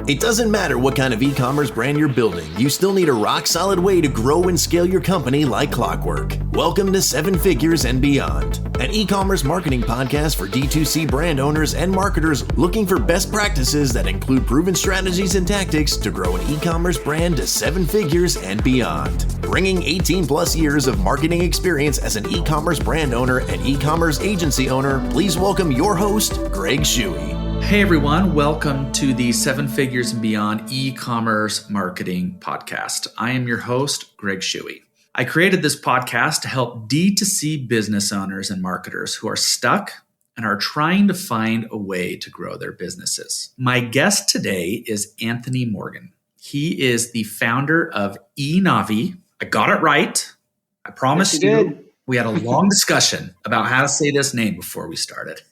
It doesn't matter what kind of e-commerce brand you're building, you still need a rock-solid way to grow and scale your company like clockwork. Welcome to 7 Figures and Beyond, an e-commerce marketing podcast for D2C brand owners and marketers looking for best practices that include proven strategies and tactics to grow an e-commerce brand to 7 figures and beyond. Bringing 18 plus years of marketing experience as an e-commerce brand owner and e-commerce agency owner, please welcome your host, Greg Shuey. Hey everyone, welcome to the 7 Figures and Beyond e-commerce marketing podcast. I am your host, Greg Shuey. I created this podcast to help D2C business owners and marketers who are stuck and are trying to find a way to grow their businesses. My guest today is Anthony Morgan. He is the founder of eNavi. I got it right. I promise yes, you. Did. We had a long discussion about how to say this name before we started.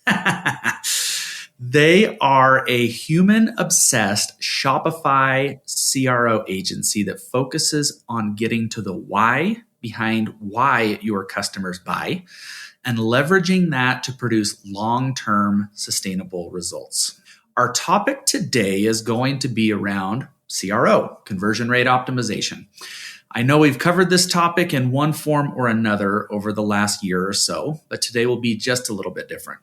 They are a human-obsessed Shopify CRO agency that focuses on getting to the why behind why your customers buy and leveraging that to produce long-term sustainable results. Our topic today is going to be around CRO, conversion rate optimization. I know we've covered this topic in one form or another over the last year or so, but today will be just a little bit different.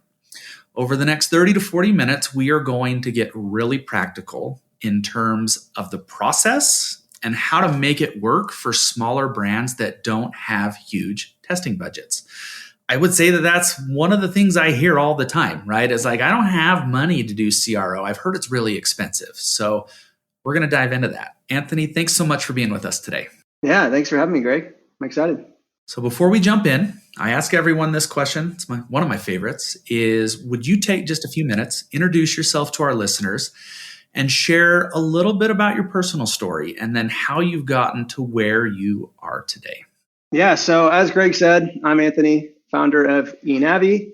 Over the next 30 to 40 minutes, we are going to get really practical in terms of the process and how to make it work for smaller brands that don't have huge testing budgets. I would say that that's one of the things I hear all the time, right? It's like, I don't have money to do CRO. I've heard it's really expensive. So we're going to dive into that. Anthony, thanks so much for being with us today. Yeah, thanks for having me, Greg. I'm excited. So before we jump in, I ask everyone this question. It's one of my favorites is, would you take just a few minutes, introduce yourself to our listeners, and share a little bit about your personal story and then how you've gotten to where you are today? Yeah, so as Greg said, I'm Anthony, founder of eNavi.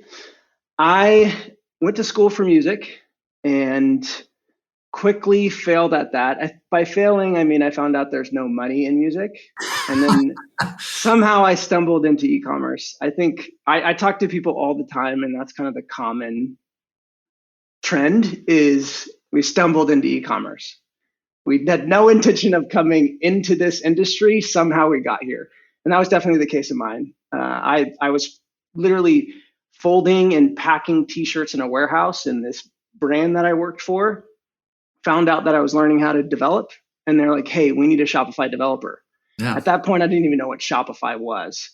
I went to school for music and quickly failed at that. By failing, I mean I found out there's no money in music. And then somehow I stumbled into e-commerce. I think I talk to people all the time, and that's kind of the common trend is we stumbled into e-commerce. We had no intention of coming into this industry. Somehow we got here. And that was definitely the case of mine. I was literally folding and packing t-shirts in a warehouse in this brand that I worked for. Found out that I was learning how to develop, and they're like, hey, we need a Shopify developer. Yeah. At that point, I didn't even know what Shopify was,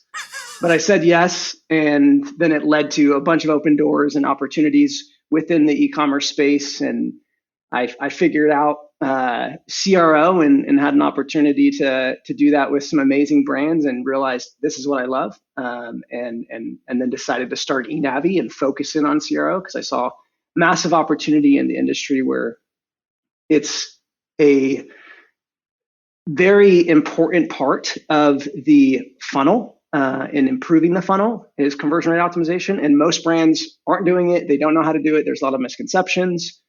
but I said yes. And then it led to a bunch of open doors and opportunities within the e-commerce space. And I figured out CRO and had an opportunity to do that with some amazing brands and realized this is what I love. And then decided to start eNavi and focus in on CRO because I saw massive opportunity in the industry where it's a very important part of the funnel in improving the funnel is conversion rate optimization. And most brands aren't doing it. They don't know how to do it. There's a lot of misconceptions.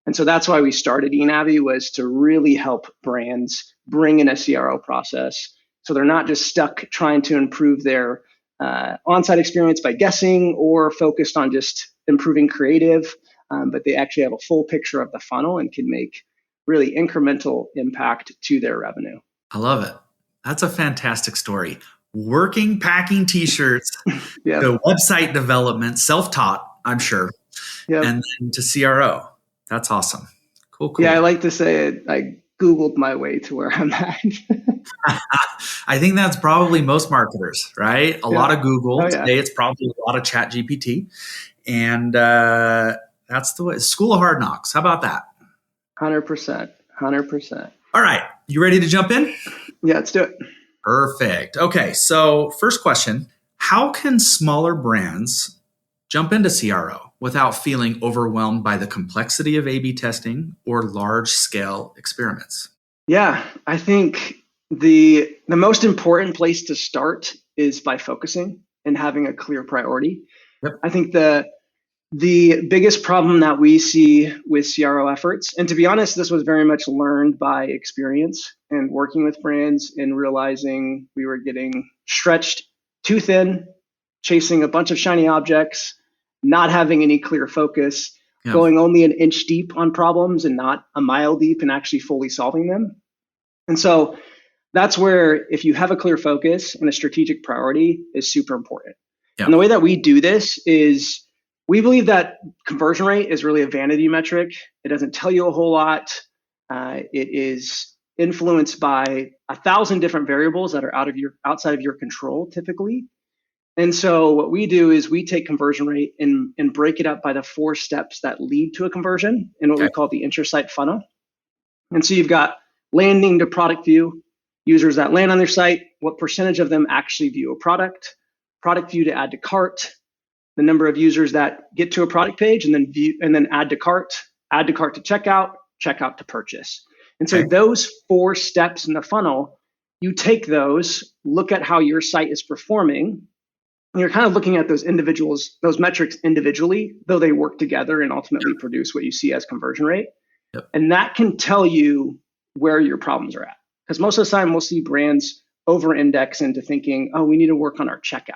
And so that's why we started eNavi, was to really help brands bring in a CRO process. So they're not just stuck trying to improve their on-site experience by guessing or focused on just improving creative, but they actually have a full picture of the funnel and can make really incremental impact to their revenue. I love it. That's a fantastic story. Working, packing t-shirts, Yep. The website development, self-taught, I'm sure, Yep. And then to CRO. That's awesome. Cool. Yeah, I like to say it. I Googled my way to where I'm at. I think that's probably most marketers, right? A lot of Google. Oh, yeah. Today it's probably a lot of Chat GPT. And that's the way. School of Hard Knocks. How about that? 100%. All right. You ready to jump in? Yeah, let's do it. Perfect. Okay. So first question, how can smaller brands jump into CRO without feeling overwhelmed by the complexity of A/B testing or large scale experiments? Yeah, I think the most important place to start is by focusing and having a clear priority. Yep. I think the biggest problem that we see with CRO efforts, and to be honest, this was very much learned by experience and working with brands and realizing we were getting stretched too thin, chasing a bunch of shiny objects, not having any clear focus, going only an inch deep on problems and not a mile deep and actually fully solving them. And so that's where, if you have a clear focus and a strategic priority, is super important. And the way that we do this is we believe that conversion rate is really a vanity metric. It doesn't tell you a whole lot. It is influenced by 1,000 different variables that are outside of your control typically. And so what we do is we take conversion rate and break it up by the 4 steps that lead to a conversion in what we call the intersite funnel. And so you've got landing to product view, users that land on their site, what percentage of them actually view a product view to add to cart, the number of users that get to a product page and then view and then add to cart to checkout to purchase. And so those 4 steps in the funnel, you take those, look at how your site is performing, and you're kind of looking at those metrics individually, though they work together and ultimately produce what you see as conversion rate. And that can tell you where your problems are at. Because most of the time we'll see brands over-index into thinking, oh, we need to work on our checkout.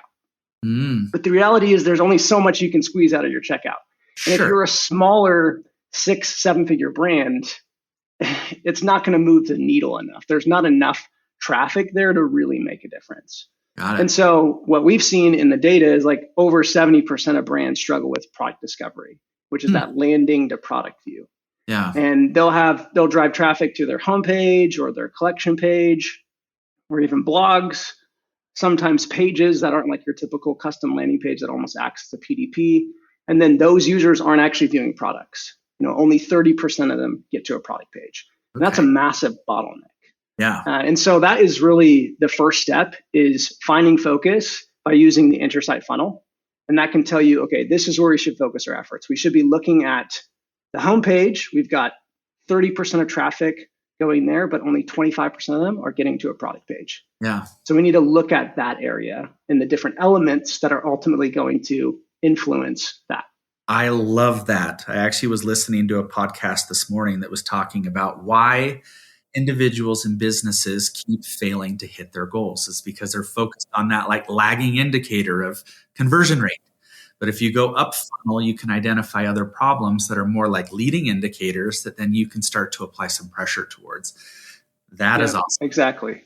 But the reality is there's only so much you can squeeze out of your checkout. And if you're a smaller 6-7-figure brand, it's not going to move the needle enough. There's not enough traffic there to really make a difference. And so what we've seen in the data is like over 70% of brands struggle with product discovery, which is that landing to product view. And they'll drive traffic to their homepage or their collection page or even blogs, sometimes pages that aren't like your typical custom landing page that almost acts as a PDP. And then those users aren't actually viewing products. Only 30% of them get to a product page. And that's a massive bottleneck. And so that is really the first step, is finding focus by using the intersite funnel. And that can tell you, okay, this is where we should focus our efforts. We should be looking at the homepage. We've got 30% of traffic going there, but only 25% of them are getting to a product page. So we need to look at that area and the different elements that are ultimately going to influence that. I love that. I actually was listening to a podcast this morning that was talking about why individuals and businesses keep failing to hit their goals. It's because they're focused on that like lagging indicator of conversion rate. But if you go up funnel, you can identify other problems that are more like leading indicators that then you can start to apply some pressure towards. That is awesome. Exactly.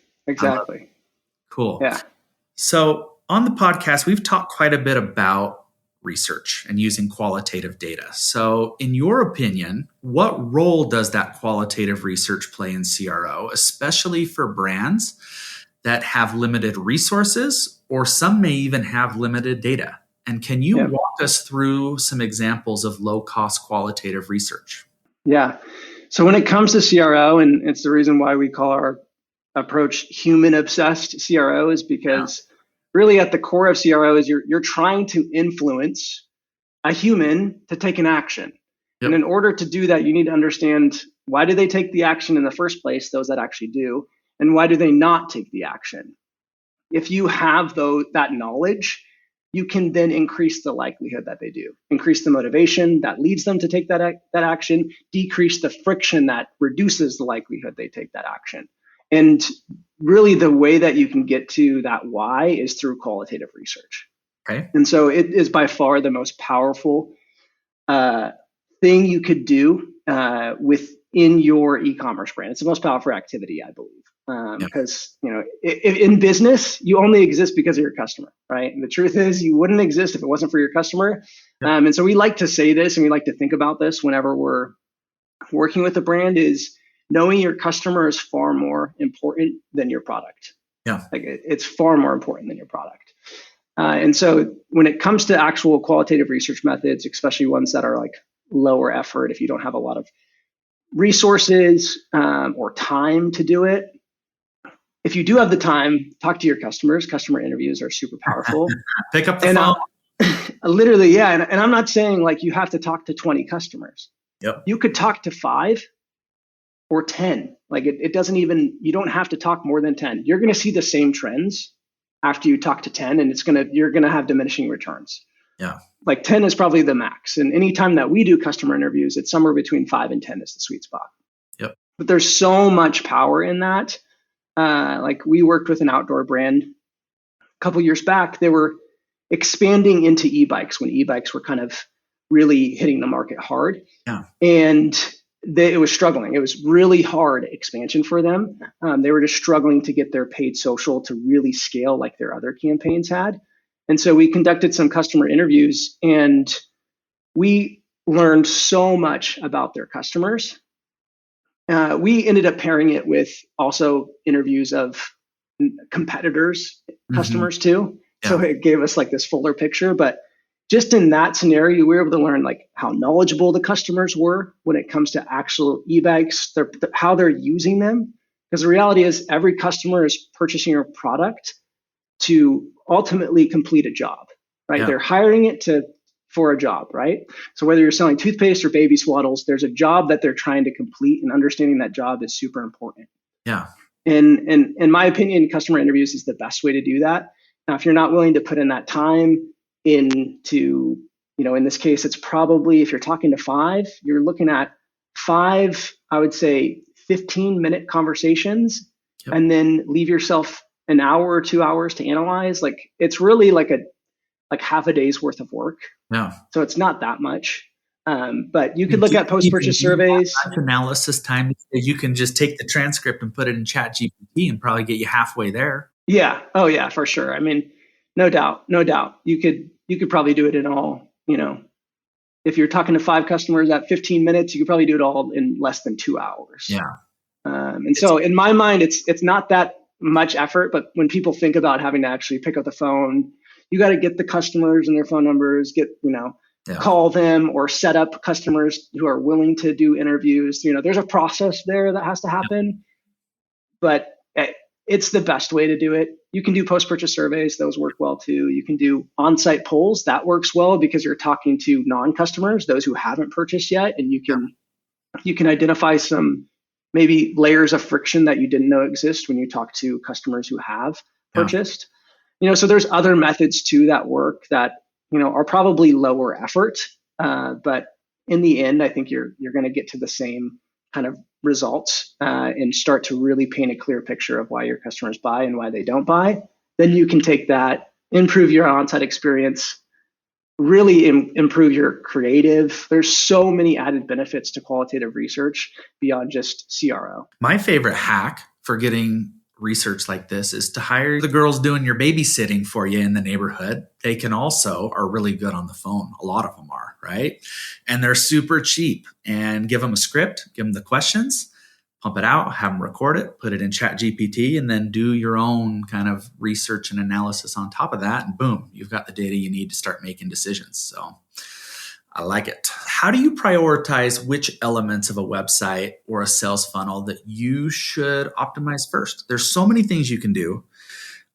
Cool. So on the podcast, we've talked quite a bit about research and using qualitative data. So in your opinion, what role does that qualitative research play in CRO, especially for brands that have limited resources, or some may even have limited data? And can you walk us through some examples of low-cost qualitative research? So when it comes to CRO, and it's the reason why we call our approach human-obsessed CRO, is because really at the core of CRO is you're trying to influence a human to take an action. And in order to do that, you need to understand, why do they take the action in the first place, those that actually do, and why do they not take the action? If you have that knowledge, you can then increase the likelihood that they do, increase the motivation that leads them to take that action, decrease the friction that reduces the likelihood they take that action. And really the way that you can get to that why is through qualitative research. And so it is by far the most powerful thing you could do within your e-commerce brand. It's the most powerful activity, I believe. Because in business, you only exist because of your customer, right? And the truth is, you wouldn't exist if it wasn't for your customer. And so we like to say this, and we like to think about this whenever we're working with a brand, is knowing your customer is far more important than your product. Like it's far more important than your product. And so when it comes to actual qualitative research methods, especially ones that are like lower effort, if you don't have a lot of resources or time to do it, if you do have the time, talk to your customers. Customer interviews are super powerful. Pick up the phone. Literally, And I'm not saying like you have to talk to 20 customers. You could talk to 5 or 10. Like it doesn't even, you don't have to talk more than 10. You're going to see the same trends after you talk to 10, and you're going to have diminishing returns. Like 10 is probably the max. And anytime that we do customer interviews, it's somewhere between 5 and 10 is the sweet spot. But there's so much power in that. Like we worked with an outdoor brand a couple years back. They were expanding into e-bikes when e-bikes were kind of really hitting the market hard. Yeah. And it was struggling. It was really hard expansion for them. They were just struggling to get their paid social to really scale like their other campaigns had. And so we conducted some customer interviews, and we learned so much about their customers. We ended up pairing it with also interviews of competitors, customers too. Yeah. So it gave us like this fuller picture. But just in that scenario, we were able to learn like how knowledgeable the customers were when it comes to actual e-bikes, how they're using them. Because the reality is every customer is purchasing your product to ultimately complete a job, right? Yeah. They're hiring it for a job, right? So whether you're selling toothpaste or baby swaddles, there's a job that they're trying to complete, and understanding that job is super important. Yeah. And in my opinion, customer interviews is the best way to do that. Now, if you're not willing to put in that time into, in this case, it's probably, if you're talking to 5, you're looking at 5, I would say 15-minute conversations, yep. And then leave yourself an hour or 2 hours to analyze. Like it's really like half a day's worth of work. Yeah. So it's not that much. But you could look at post-purchase surveys. Analysis time. You can just take the transcript and put it in ChatGPT and probably get you halfway there. Yeah. Oh yeah, for sure. I mean, no doubt. You could probably do it in all, if you're talking to 5 customers at 15 minutes, you could probably do it all in less than 2 hours. Yeah. And so in my mind, it's not that much effort, but when people think about having to actually pick up the phone, you got to get the customers and their phone numbers, call them or set up customers who are willing to do interviews. There's a process there that has to happen, but it's the best way to do it. You can do post-purchase surveys. Those work well too. You can do on-site polls. That works well because you're talking to non-customers, those who haven't purchased yet. And you can identify some maybe layers of friction that you didn't know exist when you talk to customers who have purchased. So there's other methods too that work that, are probably lower effort. But in the end, I think you're going to get to the same kind of results and start to really paint a clear picture of why your customers buy and why they don't buy. Then you can take that, improve your on-site experience, really improve your creative. There's so many added benefits to qualitative research beyond just CRO. My favorite hack for getting research like this is to hire the girls doing your babysitting for you in the neighborhood. They are really good on the phone. A lot of them are, right? And they're super cheap. And give them a script, give them the questions, pump it out, have them record it, put it in ChatGPT, and then do your own kind of research and analysis on top of that. And boom, you've got the data you need to start making decisions. So I like it. How do you prioritize which elements of a website or a sales funnel that you should optimize first? There's so many things you can do.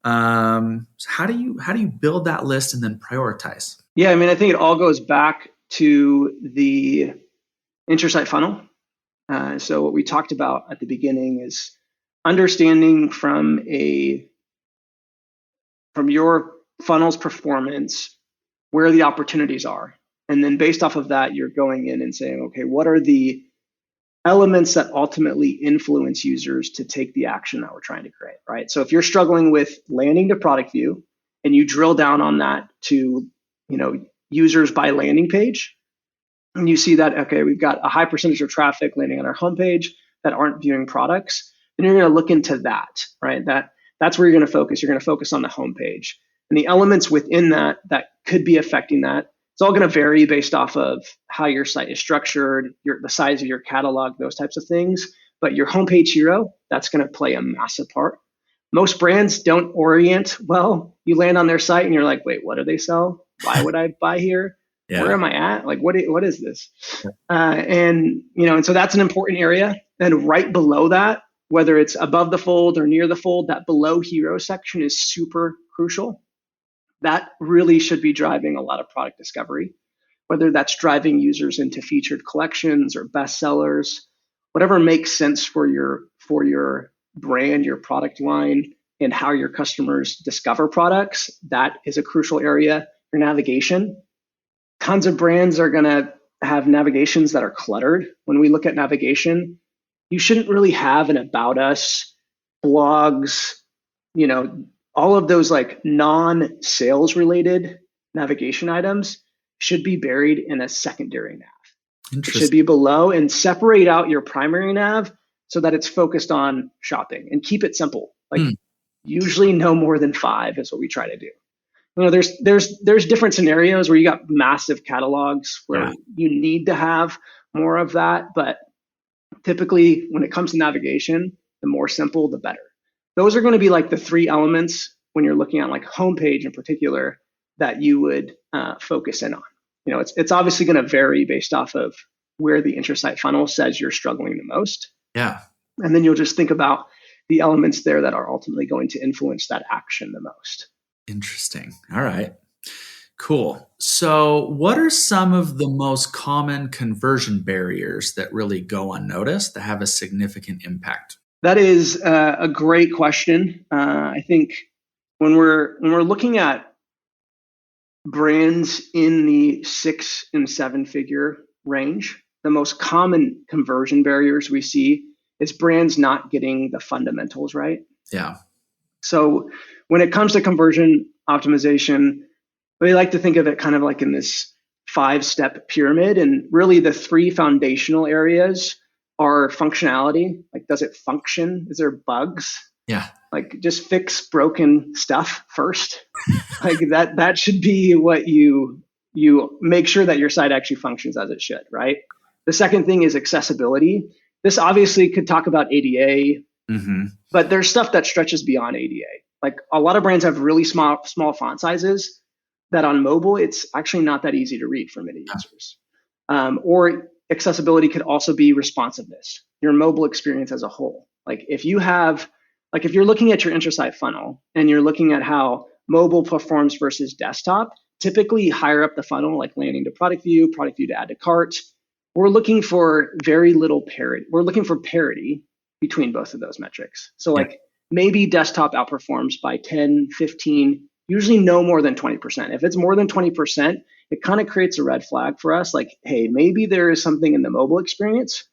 How do you build that list and then prioritize? Yeah, I mean, I think it all goes back to the intersite funnel. So what we talked about at the beginning is understanding from your funnel's performance where the opportunities are. And then based off of that, you're going in and saying, okay, what are the elements that ultimately influence users to take the action that we're trying to create, right? So if you're struggling with landing to product view and you drill down on that to, users by landing page, and you see that, okay, we've got a high percentage of traffic landing on our homepage that aren't viewing products, then you're going to look into that, right? That's where you're going to focus. You're going to focus on the homepage. And the elements within that could be affecting that. It's all going to vary based off of how your site is structured, the size of your catalog, those types of things. But your homepage hero, that's going to play a massive part. Most brands don't orient well. You land on their site and you're like, wait, what do they sell? Why would I buy here? Yeah. Where am I at? Like, what is this? And so that's an important area. Then right below that, whether it's above the fold or near the fold, that below hero section is super crucial. That really should be driving a lot of product discovery, whether that's driving users into featured collections or bestsellers, whatever makes sense for your brand, your product line, and how your customers discover products. That is a crucial area. Your navigation. Tons of brands are going to have navigations that are cluttered. When we look at navigation, you shouldn't really have an about us, blogs, all of those like non-sales related navigation items should be buried in a secondary nav. It Interesting. should be below, and separate out your primary nav so that it's focused on shopping, and keep it simple. Like usually no more than 5 is what we try to do. There's different scenarios where you got massive catalogs where you need to have more of that, but typically when it comes to navigation, the more simple, the better. Those are going to be like the 3 elements when you're looking at like homepage in particular that you would focus in on. It's obviously going to vary based off of where the intersite funnel says you're struggling the most. Yeah. And then you'll just think about the elements there that are ultimately going to influence that action the most. Interesting. All right. Cool. So what are some of the most common conversion barriers that really go unnoticed that have a significant impact? That is a great question. I think when we're looking at brands in the 6 and 7 figure range, the most common conversion barriers we see is brands not getting the fundamentals right. Yeah. So when it comes to conversion optimization, we like to think of it kind of like in this 5-step pyramid. And really the 3 foundational areas are functionality. Like, does it function? Is there bugs? Yeah. Like, just fix broken stuff first. Like that should be what you make sure that your site actually functions as it should, right? The second thing is accessibility. This obviously could talk about ADA, but there's stuff that stretches beyond ADA. Like a lot of brands have really small font sizes that on mobile, it's actually not that easy to read for many users. Or accessibility could also be responsiveness, your mobile experience as a whole. Like if you're looking at your intersite funnel and you're looking at how mobile performs versus desktop, typically higher up the funnel, like landing to product view to add to cart, we're looking for very little parity. We're looking for parity between both of those metrics. So like maybe desktop outperforms by 10, 15, usually no more than 20%. If it's more than 20%, it kind of creates a red flag for us. Like, hey, maybe there is something in the mobile experience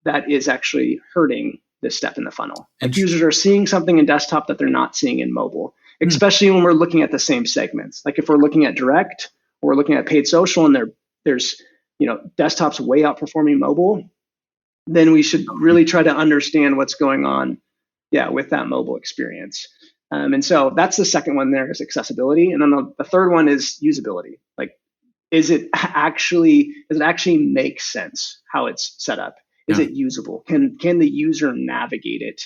that is actually hurting this step in the funnel. Like users are seeing something in desktop that they're not seeing in mobile, especially when we're looking at the same segments. Like if we're looking at direct or we're looking at paid social and there's desktop's way outperforming mobile, then we should really try to understand what's going on with that mobile experience. And so that's the second one there is accessibility. And then the third one is usability. Like, does it actually make sense how it's set up? Is it usable? Can the user navigate it?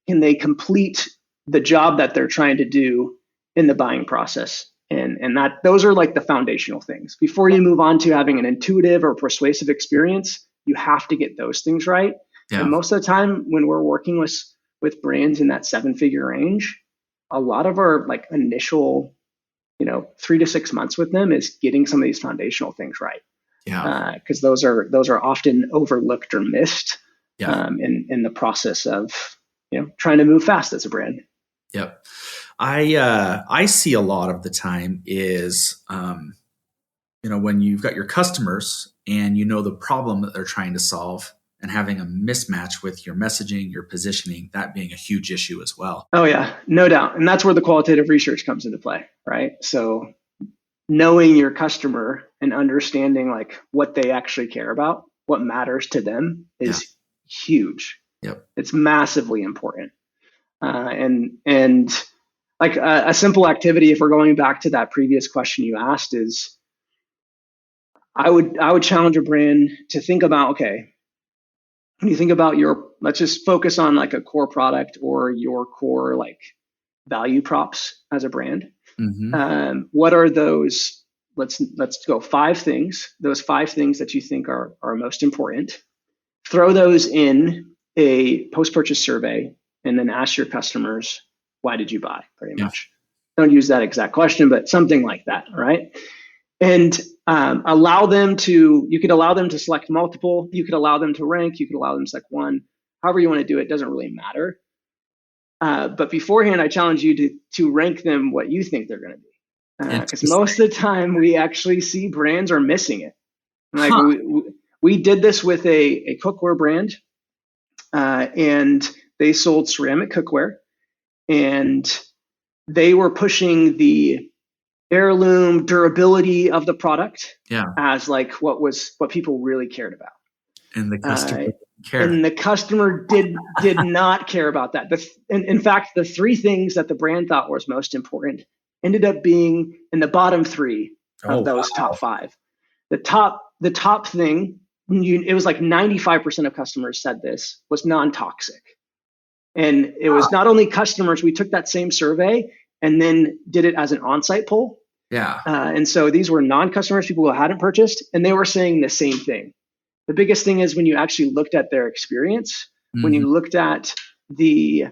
Can they complete the job that they're trying to do in the buying process? And those are like the foundational things. Before you move on to having an intuitive or persuasive experience, you have to get those things right. Yeah. And most of the time when we're working with brands in that 7-figure range, a lot of our like initial 3 to 6 months with them is getting some of these foundational things right. Yeah. Because those are often overlooked or missed in the process of trying to move fast as a brand. Yep. I see a lot of the time is when you've got your customers and the problem that they're trying to solve and having a mismatch with your messaging, your positioning, that being a huge issue as well. Oh yeah, no doubt. And that's where the qualitative research comes into play, right? So knowing your customer and understanding like what they actually care about, what matters to them is huge. Yep. It's massively important. And like a simple activity, if we're going back to that previous question you asked, is I would challenge a brand to think about, okay, when you think about let's just focus on like a core product or your core like value props as a brand. What are those? Let's go 5 things. Those 5 things that you think are most important. Throw those in a post-purchase survey, and then ask your customers, why did you buy? Pretty much. Don't use that exact question, but something like that, right? And you could allow them to select multiple, you could allow them to rank, you could allow them to select one, however you want to do it, doesn't really matter. But beforehand, I challenge you to rank them what you think they're going to be. Because most of the time we actually see brands are missing it. Like we did this with a cookware brand, and they sold ceramic cookware, and they were pushing the heirloom, durability of the product Yeah. as like what people really cared about. And the customer didn't care. And the customer did not care about that. In fact, the three things that the brand thought was most important ended up being in the bottom three of those top five. The top thing, it was like 95% of customers said this, was non-toxic. And it was not only customers, we took that same survey and then did it as an on-site poll. Yeah. And so these were non-customers, people who hadn't purchased, and they were saying the same thing. The biggest thing is when you actually looked at their experience, when you looked at the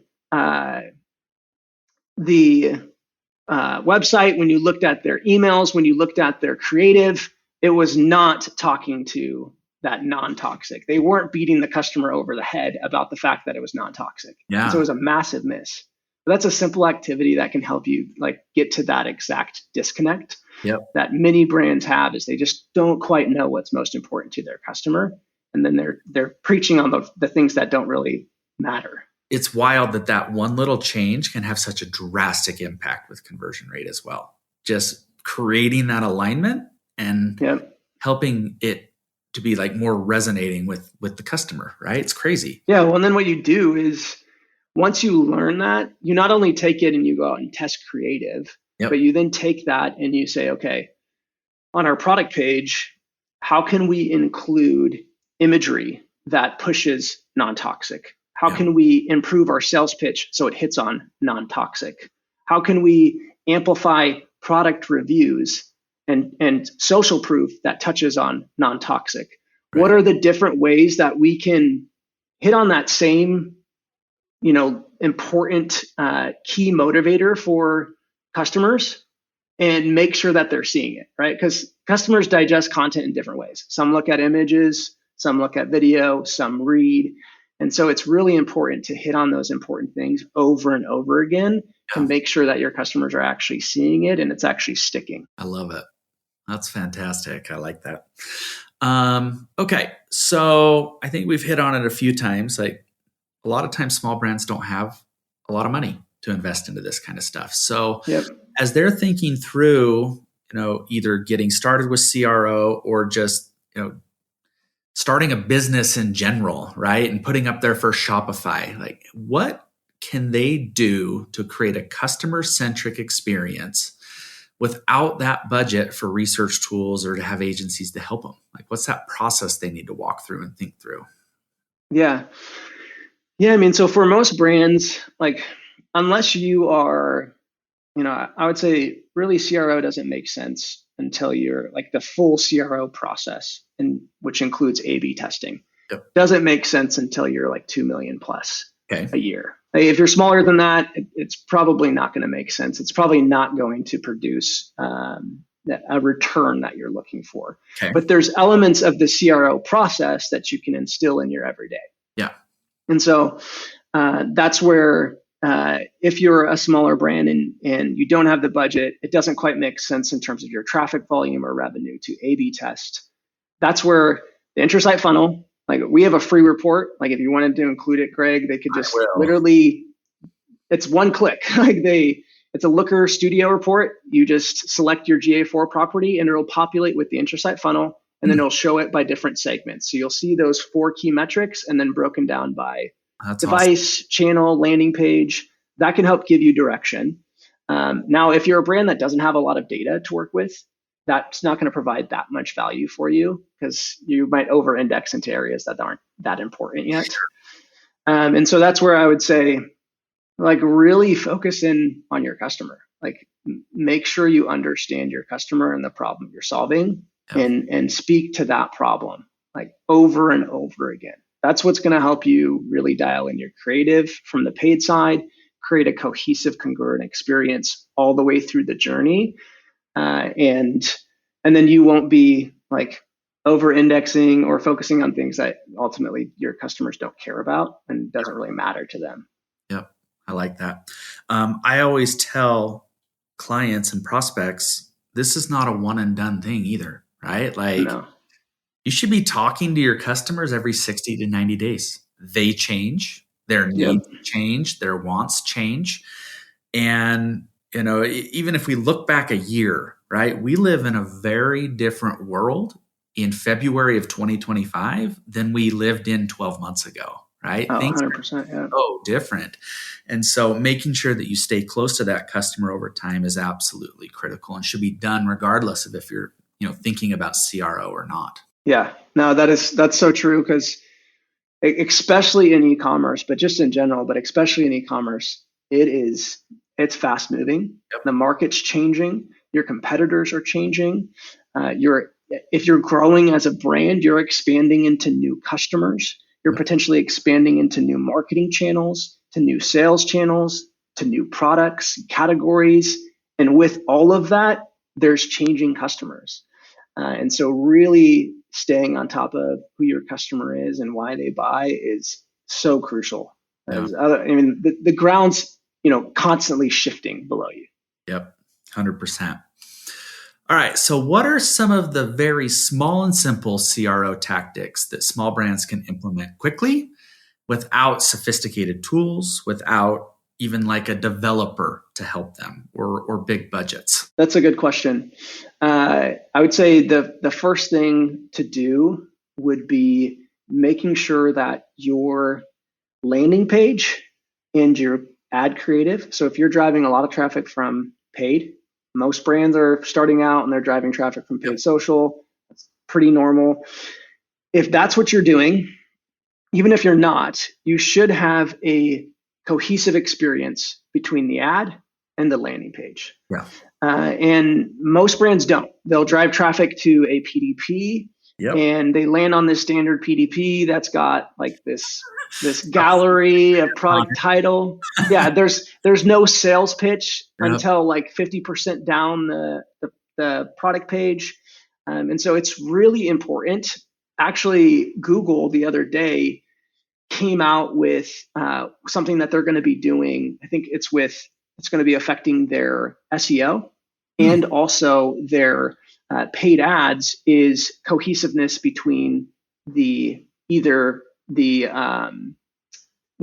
website, when you looked at their emails, when you looked at their creative, it was not talking to that non-toxic. They weren't beating the customer over the head about the fact that it was non-toxic. Yeah. So it was a massive miss. But that's a simple activity that can help you like get to that exact disconnect that many brands have, is they just don't quite know what's most important to their customer. And then they're preaching on the things that don't really matter. It's wild that one little change can have such a drastic impact with conversion rate as well. Just creating that alignment and helping it to be like more resonating with the customer, right? It's crazy. Yeah. Well, and then what you do is once you learn that, you not only take it and you go out and test creative, but you then take that and you say, okay, on our product page, how can we include imagery that pushes non-toxic? How can we improve our sales pitch so it hits on non-toxic? How can we amplify product reviews and social proof that touches on non-toxic? Right. What are the different ways that we can hit on that same, important key motivator for customers and make sure that they're seeing it, right? Because customers digest content in different ways. Some look at images, some look at video, some read. And so it's really important to hit on those important things over and over again to make sure that your customers are actually seeing it and it's actually sticking. I love it. That's fantastic. I like that. Okay. So I think we've hit on it a few times. Like a lot of times small brands don't have a lot of money to invest into this kind of stuff. So as they're thinking through, either getting started with CRO or just, starting a business in general, right? And putting up their first Shopify, like what can they do to create a customer-centric experience without that budget for research tools or to have agencies to help them? Like what's that process they need to walk through and think through? Yeah. I mean, so for most brands, like unless you are, I would say really CRO doesn't make sense until you're like the full CRO process, and which includes A/B testing. Doesn't make sense until you're like 2 million plus a year. Like if you're smaller than that, it's probably not going to make sense. It's probably not going to produce a return that you're looking for. But there's elements of the CRO process that you can instill in your everyday. And so that's where if you're a smaller brand and you don't have the budget, it doesn't quite make sense in terms of your traffic volume or revenue to A/B test. That's where the intersite funnel, like we have a free report. Like if you wanted to include it, Greg, they could just literally, it's one click. It's a Looker Studio report. You just select your GA4 property and it'll populate with the intersite funnel. And then it'll show it by different segments. So you'll see those 4 key metrics and then broken down by device, channel, landing page. That can help give you direction. Now, if you're a brand that doesn't have a lot of data to work with, that's not going to provide that much value for you because you might over-index into areas that aren't that important yet. And so that's where I would say, like, really focus in on your customer. Like, make sure you understand your customer and the problem you're solving. And speak to that problem like over and over again. That's what's going to help you really dial in your creative from the paid side, create a cohesive, congruent experience all the way through the journey. And then you won't be like over-indexing or focusing on things that ultimately your customers don't care about and doesn't really matter to them. Yep. I like that. I always tell clients and prospects, this is not a one and done thing either. Right? Like you should be talking to your customers every 60 to 90 days. They change, their needs change, their wants change. And Even if we look back a year, right, we live in a very different world in February of 2025 than we lived in 12 months ago, right? Oh, Things 100%. Yeah. are so different. And so making sure that you stay close to that customer over time is absolutely critical and should be done regardless of if you're, thinking about CRO or not. Yeah, no, that's so true, because especially in e-commerce, but just in general, but especially in e-commerce, it's fast moving. Yep. The market's changing. Your competitors are changing. If you're growing as a brand, you're expanding into new customers. You're potentially expanding into new marketing channels, to new sales channels, to new products, categories. And with all of that, there's changing customers. And so really staying on top of who your customer is and why they buy is so crucial. Yeah. The ground's, constantly shifting below you. Yep, 100%. All right, so what are some of the very small and simple CRO tactics that small brands can implement quickly without sophisticated tools, without even like a developer to help them or big budgets? That's a good question. I would say the first thing to do would be making sure that your landing page and your ad creative. So if you're driving a lot of traffic from paid, most brands are starting out and they're driving traffic from paid social. That's pretty normal. If that's what you're doing, even if you're not, you should have a cohesive experience between the ad and the landing page. Yeah. And most brands don't. They'll drive traffic to a PDP, and they land on this standard PDP that's got like this gallery, a product title. Yeah, there's no sales pitch until like 50% down the product page. And so it's really important. Actually, Google the other day came out with something that they're going to be doing. I think it's going to be affecting their SEO and also their paid ads, is cohesiveness between when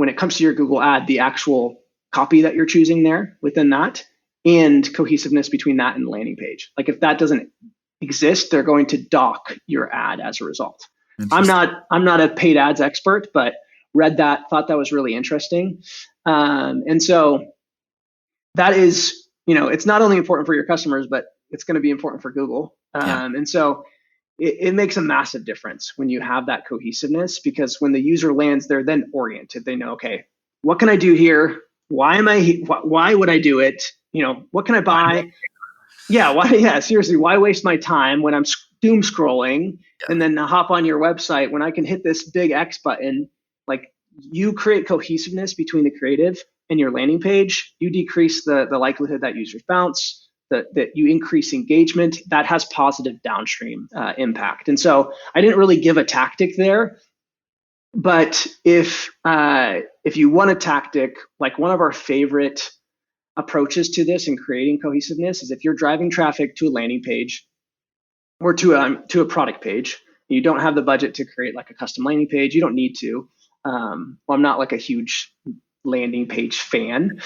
it comes to your Google ad, the actual copy that you're choosing there within that, and cohesiveness between that and the landing page. Like if that doesn't exist, they're going to dock your ad as a result. I'm not a paid ads expert, but read that, thought that was really interesting. And so that is, it's not only important for your customers, but it's going to be important for Google. And so it makes a massive difference when you have that cohesiveness, because when the user lands, they're then oriented. They know, okay, what can I do here? Why would I do it? What can I buy? Seriously, why waste my time when I'm doom scrolling and then hop on your website when I can hit this big X button? Like, you create cohesiveness between the creative and your landing page, you decrease the likelihood that users bounce, that you increase engagement. That has positive downstream impact. And so I didn't really give a tactic there, but if you want a tactic, like one of our favorite approaches to this and creating cohesiveness is if you're driving traffic to a landing page or to a product page, you don't have the budget to create like a custom landing page. You don't need to. I'm not like a huge landing page fan,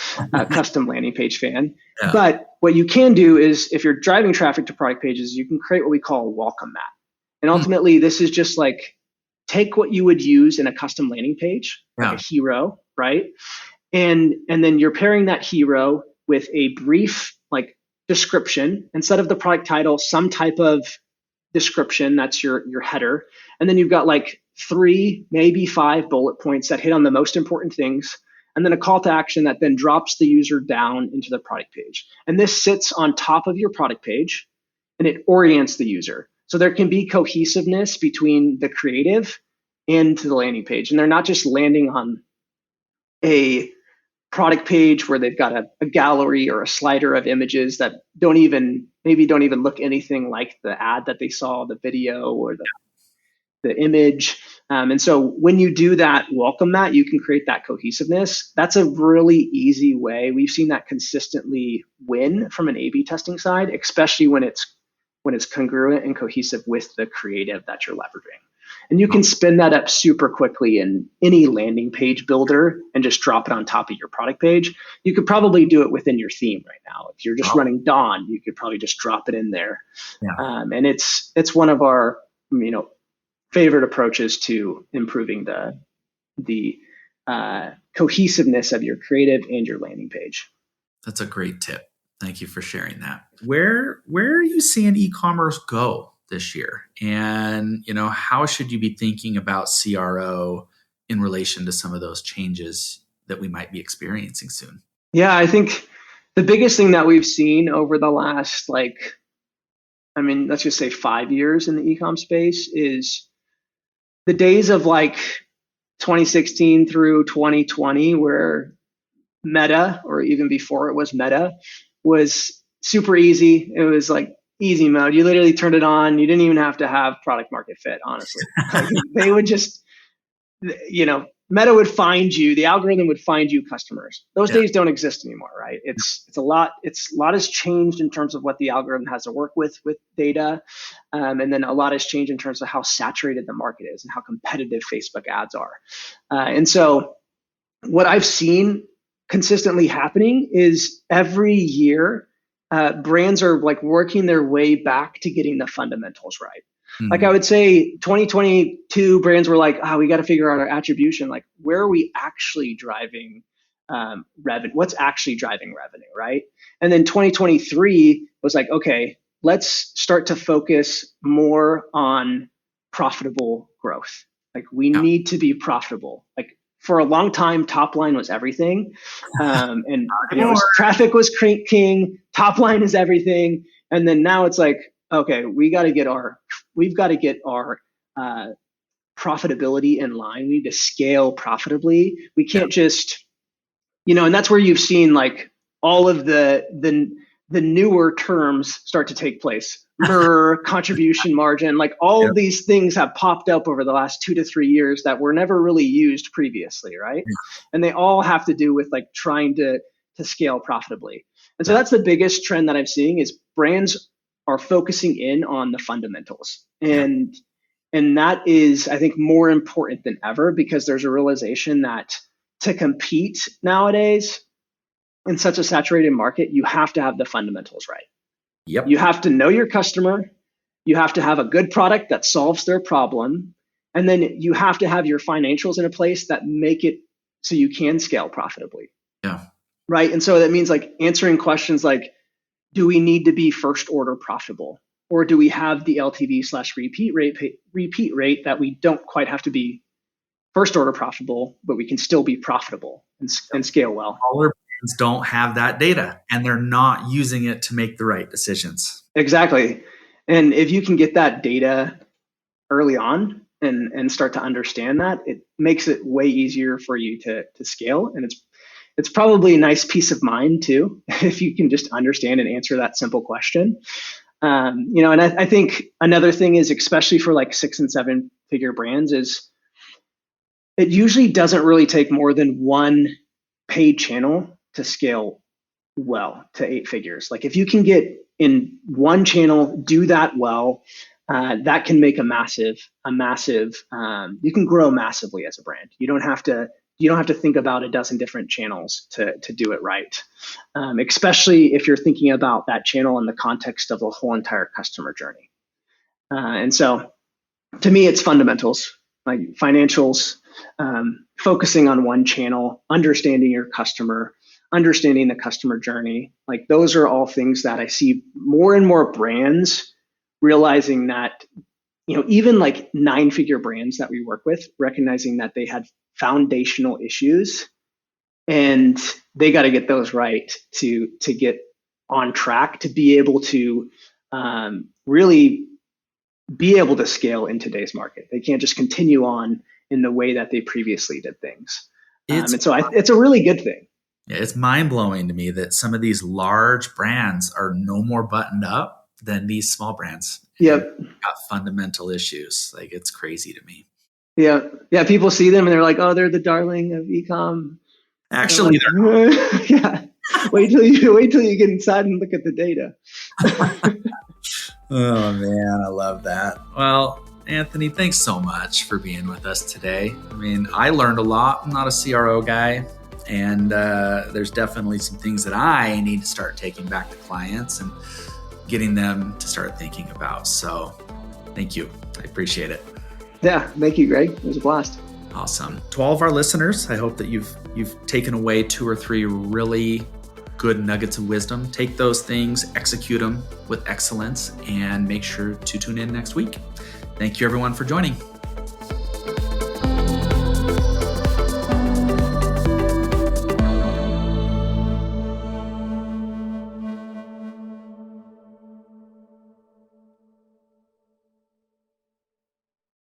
custom landing page fan. Yeah. But what you can do is, if you're driving traffic to product pages, you can create what we call a welcome mat. And ultimately, this is just like, take what you would use in a custom landing page, like a hero, right? And then you're pairing that hero with a brief like description, instead of the product title, some type of description that's your header. And then you've got like 3, maybe 5 bullet points that hit on the most important things, and then a call to action that then drops the user down into the product page. And this sits on top of your product page and it orients the user. So there can be cohesiveness between the creative and the landing page. And they're not just landing on a product page where they've got a gallery or a slider of images that don't even look anything like the ad that they saw, the video or the image. And so when you do that welcome mat, you can create that cohesiveness. That's a really easy way. We've seen that consistently win from an A/B testing side, especially when it's congruent and cohesive with the creative that you're leveraging. And you can spin that up super quickly in any landing page builder and just drop it on top of your product page. You could probably do it within your theme right now. If you're just running Dawn, you could probably just drop it in there. Yeah. And it's one of our favorite approaches to improving the cohesiveness of your creative and your landing page. That's a great tip. Thank you for sharing that. Where are you seeing e-commerce go this year? And, how should you be thinking about CRO in relation to some of those changes that we might be experiencing soon? Yeah, I think the biggest thing that we've seen over the last, let's just say 5 years in the e-com space is the days of 2016 through 2020 where Meta, or even before it was Meta, was super easy. It was easy mode. You literally turned it on. You didn't even have to have product market fit, honestly. They would just, Meta would find you, the algorithm would find you customers. Those days don't exist anymore, right? It's a lot has changed in terms of what the algorithm has to work with data. And then a lot has changed in terms of how saturated the market is and how competitive Facebook ads are. And so what I've seen consistently happening is every year, brands are working their way back to getting the fundamentals right. Mm-hmm. I would say 2022 brands were we got to figure out our attribution. Where are we actually driving revenue? What's actually driving revenue, right? And then 2023 was okay, let's start to focus more on profitable growth. We need to be profitable. For a long time, top line was everything. And traffic was king, top line is everything. And then now it's okay, we've got to get our profitability in line. We need to scale profitably. We can't just, and that's where you've seen all of the newer terms start to take place. MER, contribution margin, all of these things have popped up over the last 2 to 3 years that were never really used previously, right? And they all have to do with trying to scale profitably. And so that's the biggest trend that I'm seeing is brands are focusing in on the fundamentals. And that is, I think, more important than ever because there's a realization that to compete nowadays in such a saturated market, you have to have the fundamentals right. Yep. You have to know your customer. You have to have a good product that solves their problem. And then you have to have your financials in a place that make it so you can scale profitably. Yeah. Right. And so that means answering questions do we need to be first order profitable? Or do we have the LTV/repeat rate that we don't quite have to be first order profitable, but we can still be profitable and scale well? All our brands don't have that data and they're not using it to make the right decisions. Exactly. And if you can get that data early on and start to understand that, it makes it way easier for you to scale. And it's probably a nice peace of mind too, if you can just understand and answer that simple question. And I think another thing is, especially for 6 and 7 figure brands, is it usually doesn't really take more than one paid channel to scale well to 8 figures. If you can get in one channel, do that well, that can make a massive, you can grow massively as a brand. You don't have to think about a dozen different channels to do it right. Especially if you're thinking about that channel in the context of the whole entire customer journey. And so to me, it's fundamentals, financials, focusing on one channel, understanding your customer, understanding the customer journey. Those are all things that I see more and more brands realizing that, even 9-figure brands that we work with, recognizing that they had foundational issues and they got to get those right to get on track to be able to really be able to scale in today's market. They can't just continue on in the way that they previously did things. It's a really good thing. Yeah, it's mind-blowing to me that some of these large brands are no more buttoned up than these small brands. Yep. Got fundamental issues. It's crazy to me. Yeah. Yeah. People see them and they're oh, they're the darling of e-com. Actually, they're yeah. Wait till you get inside and look at the data. Oh man, I love that. Well, Anthony, thanks so much for being with us today. I mean, I learned a lot. I'm not a CRO guy, and there's definitely some things that I need to start taking back to clients and getting them to start thinking about. So thank you. I appreciate it. Yeah, thank you, Greg. It was a blast. Awesome. To all of our listeners, I hope that you've taken away 2 or 3 really good nuggets of wisdom. Take those things, execute them with excellence, and make sure to tune in next week. Thank you, everyone, for joining.